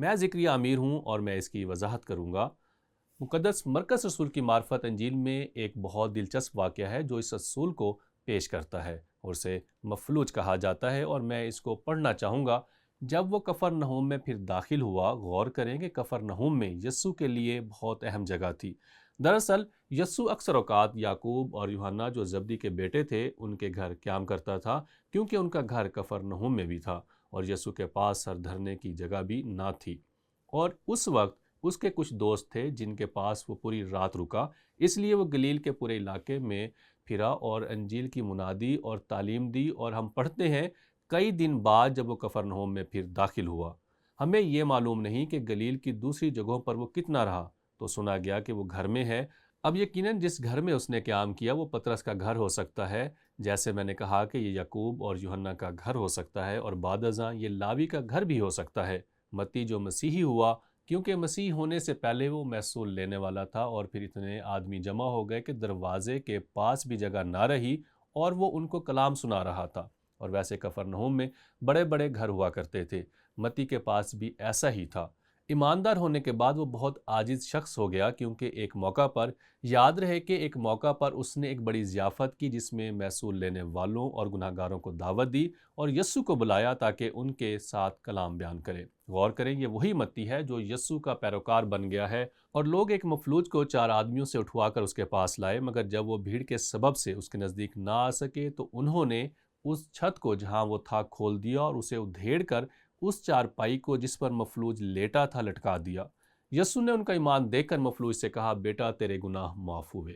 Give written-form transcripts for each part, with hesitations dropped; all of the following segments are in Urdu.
میں ذکریہ امیر ہوں اور میں اس کی وضاحت کروں گا۔ مقدس مرکز رسول کی معرفت انجیل میں ایک بہت دلچسپ واقعہ ہے جو اس اصول کو پیش کرتا ہے اور اسے مفلوج کہا جاتا ہے، اور میں اس کو پڑھنا چاہوں گا۔ جب وہ کفرنہوم میں پھر داخل ہوا، غور کریں کہ کفرنہوم میں یسوع کے لیے بہت اہم جگہ تھی۔ دراصل یسوع اکثر اوقات یعقوب اور یوحنا جو زبدی کے بیٹے تھے ان کے گھر قیام کرتا تھا، کیونکہ ان کا گھر کفرنہوم میں بھی تھا اور یسوع کے پاس سر دھرنے کی جگہ بھی نہ تھی۔ اور اس وقت اس کے کچھ دوست تھے جن کے پاس وہ پوری رات رکا، اس لیے وہ گلیل کے پورے علاقے میں پھرا اور انجیل کی منادی اور تعلیم دی، اور ہم پڑھتے ہیں کئی دن بعد جب وہ کفرنہوم میں پھر داخل ہوا۔ ہمیں یہ معلوم نہیں کہ گلیل کی دوسری جگہوں پر وہ کتنا رہا، تو سنا گیا کہ وہ گھر میں ہے۔ اب یقیناً جس گھر میں اس نے قیام کیا وہ پطرس کا گھر ہو سکتا ہے، جیسے میں نے کہا کہ یہ یعقوب اور یوحنا کا گھر ہو سکتا ہے، اور بعد ازاں یہ لاوی کا گھر بھی ہو سکتا ہے۔ متی جو مسیحی ہوا، کیونکہ مسیح ہونے سے پہلے وہ محصول لینے والا تھا، اور پھر اتنے آدمی جمع ہو گئے کہ دروازے کے پاس بھی جگہ نہ رہی اور وہ ان کو کلام سنا رہا تھا۔ اور ویسے کفرنہوم میں بڑے بڑے گھر ہوا کرتے تھے، متی کے پاس بھی ایسا ہی تھا۔ ایماندار ہونے کے بعد وہ بہت عاجز شخص ہو گیا، کیونکہ ایک موقع پر یاد رہے کہ ایک موقع پر اس نے ایک بڑی ضیافت کی جس میں محصول لینے والوں اور گناہ گاروں کو دعوت دی اور یسوع کو بلایا تاکہ ان کے ساتھ کلام بیان کرے۔ غور کریں، یہ وہی متی ہے جو یسوع کا پیروکار بن گیا ہے، اور لوگ ایک مفلوج کو 4 آدمیوں سے اٹھوا کر اس کے پاس لائے، مگر جب وہ بھیڑ کے سبب سے اس کے نزدیک نہ آ سکے تو انہوں نے اس چھت کو جہاں وہ تھا کھول دیا اور اسے ادھیڑ کر اس چارپائی کو جس پر مفلوج لیٹا تھا لٹکا دیا۔ یسوع نے ان کا ایمان دیکھ کر مفلوج سے کہا، بیٹا تیرے گناہ معاف ہوئے۔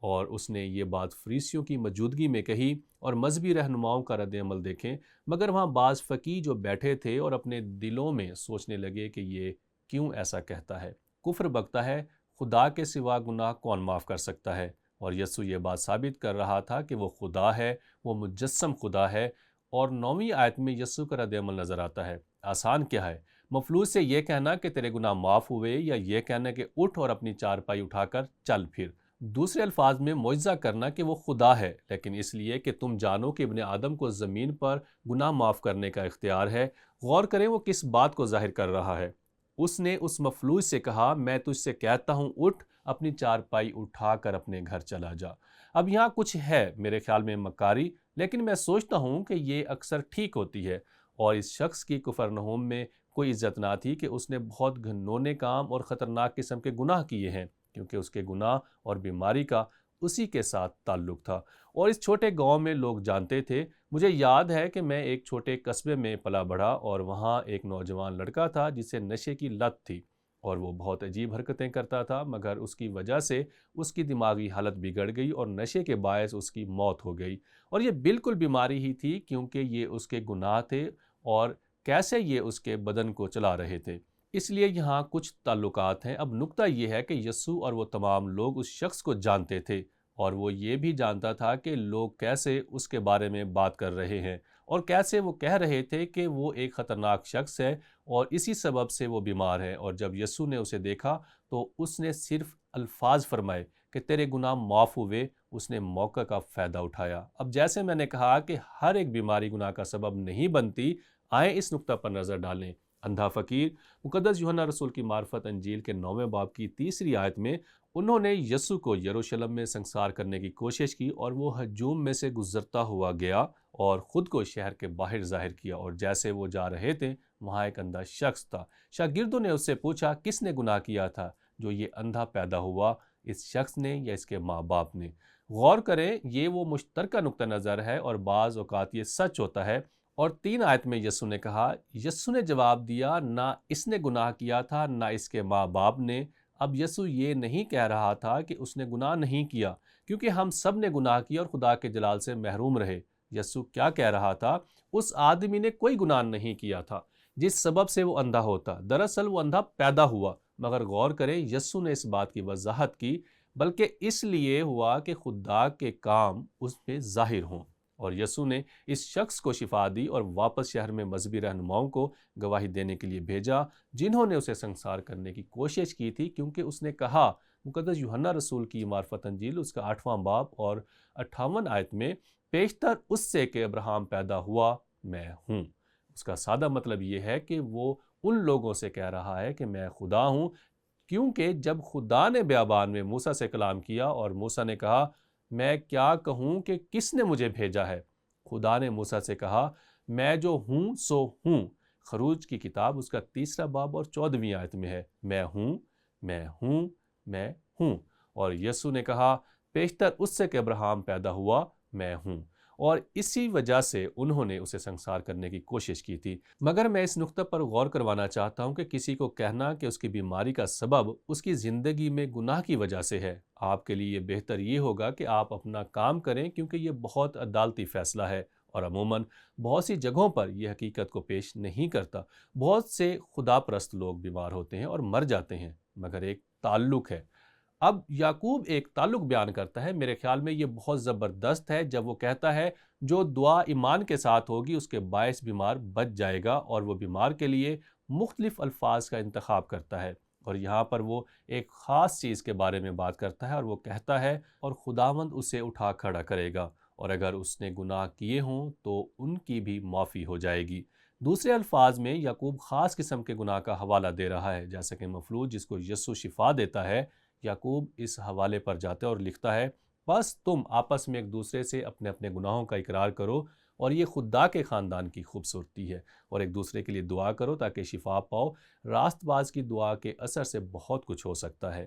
اور اس نے یہ بات فریسیوں کی موجودگی میں کہی، اور مذہبی رہنماؤں کا رد عمل دیکھیں، مگر وہاں بعض فقیہ جو بیٹھے تھے اور اپنے دلوں میں سوچنے لگے کہ یہ کیوں ایسا کہتا ہے، کفر بکتا ہے، خدا کے سوا گناہ کون معاف کر سکتا ہے؟ اور یسوع یہ بات ثابت کر رہا تھا کہ وہ خدا ہے، وہ مجسم خدا ہے۔ اور 9ویں آیت میں یسوع کا رد عمل نظر آتا ہے۔ آسان کیا ہے، مفلوج سے یہ کہنا کہ تیرے گناہ معاف ہوئے، یا یہ کہنا کہ اٹھ اور اپنی چارپائی اٹھا کر چل پھر؟ دوسرے الفاظ میں معجزہ کرنا کہ وہ خدا ہے، لیکن اس لیے کہ تم جانو کہ ابن آدم کو زمین پر گناہ معاف کرنے کا اختیار ہے۔ غور کریں وہ کس بات کو ظاہر کر رہا ہے۔ اس نے اس مفلوج سے کہا، میں تجھ سے کہتا ہوں اٹھ، اپنی چارپائی اٹھا کر اپنے گھر چلا جا۔ اب یہاں کچھ ہے میرے خیال میں مکاری، لیکن میں سوچتا ہوں کہ یہ اکثر ٹھیک ہوتی ہے۔ اور اس شخص کی کفرنہوم میں کوئی عزت نہ تھی کہ اس نے بہت گھنونے کام اور خطرناک قسم کے گناہ کیے ہیں، کیونکہ اس کے گناہ اور بیماری کا اسی کے ساتھ تعلق تھا، اور اس چھوٹے گاؤں میں لوگ جانتے تھے۔ مجھے یاد ہے کہ میں ایک چھوٹے قصبے میں پلا بڑھا، اور وہاں ایک نوجوان لڑکا تھا جسے نشے کی لت تھی، اور وہ بہت عجیب حرکتیں کرتا تھا، مگر اس کی وجہ سے اس کی دماغی حالت بگڑ گئی اور نشے کے باعث اس کی موت ہو گئی۔ اور یہ بالکل بیماری ہی تھی، کیونکہ یہ اس کے گناہ تھے اور کیسے یہ اس کے بدن کو چلا رہے تھے۔ اس لیے یہاں کچھ تعلقات ہیں۔ اب نکتہ یہ ہے کہ یسوع اور وہ تمام لوگ اس شخص کو جانتے تھے، اور وہ یہ بھی جانتا تھا کہ لوگ کیسے اس کے بارے میں بات کر رہے ہیں، اور کیسے وہ کہہ رہے تھے کہ وہ ایک خطرناک شخص ہے اور اسی سبب سے وہ بیمار ہے۔ اور جب یسوع نے اسے دیکھا تو اس نے صرف الفاظ فرمائے کہ تیرے گناہ معاف ہوئے، اس نے موقع کا فائدہ اٹھایا۔ اب جیسے میں نے کہا کہ ہر ایک بیماری گناہ کا سبب نہیں بنتی، آئیں اس نکتہ پر نظر ڈالیں۔ اندھا فقیر، مقدس یوحنا رسول کی معرفت انجیل کے 9ویں باب کی 3 آیت میں، انہوں نے یسوع کو یروشلم میں سنگسار کرنے کی کوشش کی، اور وہ ہجوم میں سے گزرتا ہوا گیا اور خود کو شہر کے باہر ظاہر کیا، اور جیسے وہ جا رہے تھے وہاں ایک اندھا شخص تھا۔ شاگردوں نے اس سے پوچھا، کس نے گناہ کیا تھا جو یہ اندھا پیدا ہوا، اس شخص نے یا اس کے ماں باپ نے؟ غور کریں، یہ وہ مشترکہ نقطہ نظر ہے، اور بعض اوقات یہ سچ ہوتا ہے۔ اور 3 آیت میں یسوع نے کہا، یسوع نے جواب دیا، نہ اس نے گناہ کیا تھا نہ اس کے ماں باپ نے۔ اب یسوع یہ نہیں کہہ رہا تھا کہ اس نے گناہ نہیں کیا، کیونکہ ہم سب نے گناہ کیا اور خدا کے جلال سے محروم رہے۔ یسوع کیا کہہ رہا تھا؟ اس آدمی نے کوئی گناہ نہیں کیا تھا جس سبب سے وہ اندھا ہوتا، دراصل وہ اندھا پیدا ہوا۔ مگر غور کریں، یسوع نے اس بات کی وضاحت کی، بلکہ اس لیے ہوا کہ خدا کے کام اس میں ظاہر ہوں۔ اور یسوع نے اس شخص کو شفا دی اور واپس شہر میں مذہبی رہنماؤں کو گواہی دینے کے لیے بھیجا، جنہوں نے اسے سنگسار کرنے کی کوشش کی تھی، کیونکہ اس نے کہا، مقدس یوحنا رسول کی معرفت انجیل اس کا 8واں باب اور 58 آیت میں، پیشتر اس سے کہ ابراہیم پیدا ہوا میں ہوں۔ اس کا سادہ مطلب یہ ہے کہ وہ ان لوگوں سے کہہ رہا ہے کہ میں خدا ہوں، کیونکہ جب خدا نے بیابان میں موسیٰ سے کلام کیا اور موسیٰ نے کہا میں کیا کہوں کہ کس نے مجھے بھیجا ہے، خدا نے موسیٰ سے کہا میں جو ہوں سو ہوں۔ خروج کی کتاب اس کا 3 باب اور 14ویں آیت میں ہے، میں ہوں، میں ہوں، میں ہوں۔ اور یسوع نے کہا پیشتر اس سے کہ ابراہیم پیدا ہوا میں ہوں، اور اسی وجہ سے انہوں نے اسے سنسار کرنے کی کوشش کی تھی۔ مگر میں اس نقطہ پر غور کروانا چاہتا ہوں کہ کسی کو کہنا کہ اس کی بیماری کا سبب اس کی زندگی میں گناہ کی وجہ سے ہے، آپ کے لیے بہتر یہ ہوگا کہ آپ اپنا کام کریں، کیونکہ یہ بہت عدالتی فیصلہ ہے اور عموماً بہت سی جگہوں پر یہ حقیقت کو پیش نہیں کرتا۔ بہت سے خدا پرست لوگ بیمار ہوتے ہیں اور مر جاتے ہیں، مگر ایک تعلق ہے۔ اب یعقوب ایک تعلق بیان کرتا ہے، میرے خیال میں یہ بہت زبردست ہے جب وہ کہتا ہے جو دعا ایمان کے ساتھ ہوگی اس کے باعث بیمار بچ جائے گا، اور وہ بیمار کے لیے مختلف الفاظ کا انتخاب کرتا ہے، اور یہاں پر وہ ایک خاص چیز کے بارے میں بات کرتا ہے اور وہ کہتا ہے اور خداوند اسے اٹھا کھڑا کرے گا، اور اگر اس نے گناہ کیے ہوں تو ان کی بھی معافی ہو جائے گی۔ دوسرے الفاظ میں یعقوب خاص قسم کے گناہ کا حوالہ دے رہا ہے، جیسا کہ مفلوج جس کو یسوع شفا دیتا ہے۔ یعقوب اس حوالے پر جاتا ہے اور لکھتا ہے بس تم آپس میں ایک دوسرے سے اپنے اپنے گناہوں کا اقرار کرو، اور یہ خدا کے خاندان کی خوبصورتی ہے، اور ایک دوسرے کے لیے دعا کرو تاکہ شفا پاؤ۔ راست باز کی دعا کے اثر سے بہت کچھ ہو سکتا ہے۔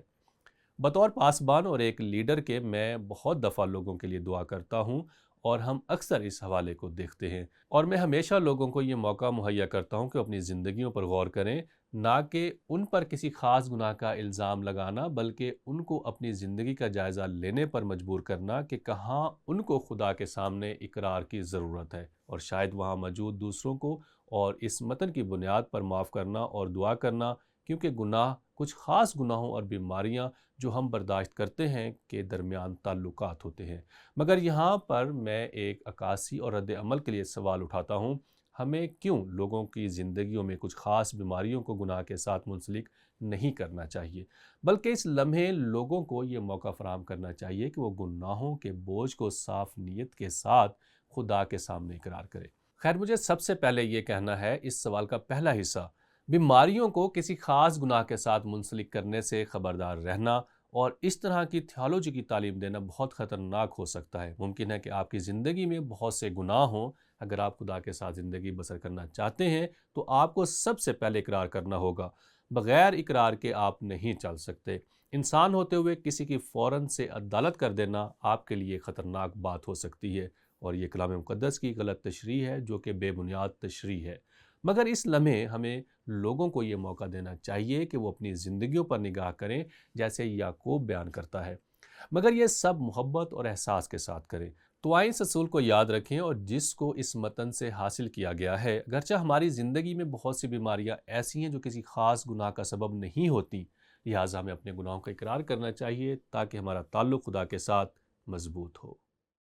بطور پاسبان اور ایک لیڈر کے میں بہت دفعہ لوگوں کے لیے دعا کرتا ہوں، اور ہم اکثر اس حوالے کو دیکھتے ہیں، اور میں ہمیشہ لوگوں کو یہ موقع مہیا کرتا ہوں کہ اپنی زندگیوں پر غور کریں، نہ کہ ان پر کسی خاص گناہ کا الزام لگانا، بلکہ ان کو اپنی زندگی کا جائزہ لینے پر مجبور کرنا کہ کہاں ان کو خدا کے سامنے اقرار کی ضرورت ہے، اور شاید وہاں موجود دوسروں کو اور اس متن کی بنیاد پر معاف کرنا اور دعا کرنا، کیونکہ گناہ کچھ خاص گناہوں اور بیماریاں جو ہم برداشت کرتے ہیں کے درمیان تعلقات ہوتے ہیں۔ مگر یہاں پر میں ایک عکاسی اور رد عمل کے لیے سوال اٹھاتا ہوں، ہمیں کیوں لوگوں کی زندگیوں میں کچھ خاص بیماریوں کو گناہ کے ساتھ منسلک نہیں کرنا چاہیے، بلکہ اس لمحے لوگوں کو یہ موقع فراہم کرنا چاہیے کہ وہ گناہوں کے بوجھ کو صاف نیت کے ساتھ خدا کے سامنے اقرار کرے۔ خیر، مجھے سب سے پہلے یہ کہنا ہے اس سوال کا پہلا حصہ، بیماریوں کو کسی خاص گناہ کے ساتھ منسلک کرنے سے خبردار رہنا اور اس طرح کی تھیالوجی کی تعلیم دینا بہت خطرناک ہو سکتا ہے۔ ممکن ہے کہ آپ کی زندگی میں بہت سے گناہ ہوں، اگر آپ خدا کے ساتھ زندگی بسر کرنا چاہتے ہیں تو آپ کو سب سے پہلے اقرار کرنا ہوگا۔ بغیر اقرار کے آپ نہیں چل سکتے۔ انسان ہوتے ہوئے کسی کی فوراً سے عدالت کر دینا آپ کے لیے خطرناک بات ہو سکتی ہے، اور یہ کلام مقدس کی غلط تشریح ہے جو کہ بے بنیاد تشریح ہے۔ مگر اس لمحے ہمیں لوگوں کو یہ موقع دینا چاہیے کہ وہ اپنی زندگیوں پر نگاہ کریں، جیسے یعقوب بیان کرتا ہے، مگر یہ سب محبت اور احساس کے ساتھ کریں۔ تو آئیں اس اصول کو یاد رکھیں اور جس کو اس متن سے حاصل کیا گیا ہے، اگرچہ ہماری زندگی میں بہت سی بیماریاں ایسی ہیں جو کسی خاص گناہ کا سبب نہیں ہوتی، لہٰذا ہمیں اپنے گناہوں کا اقرار کرنا چاہیے تاکہ ہمارا تعلق خدا کے ساتھ مضبوط ہو۔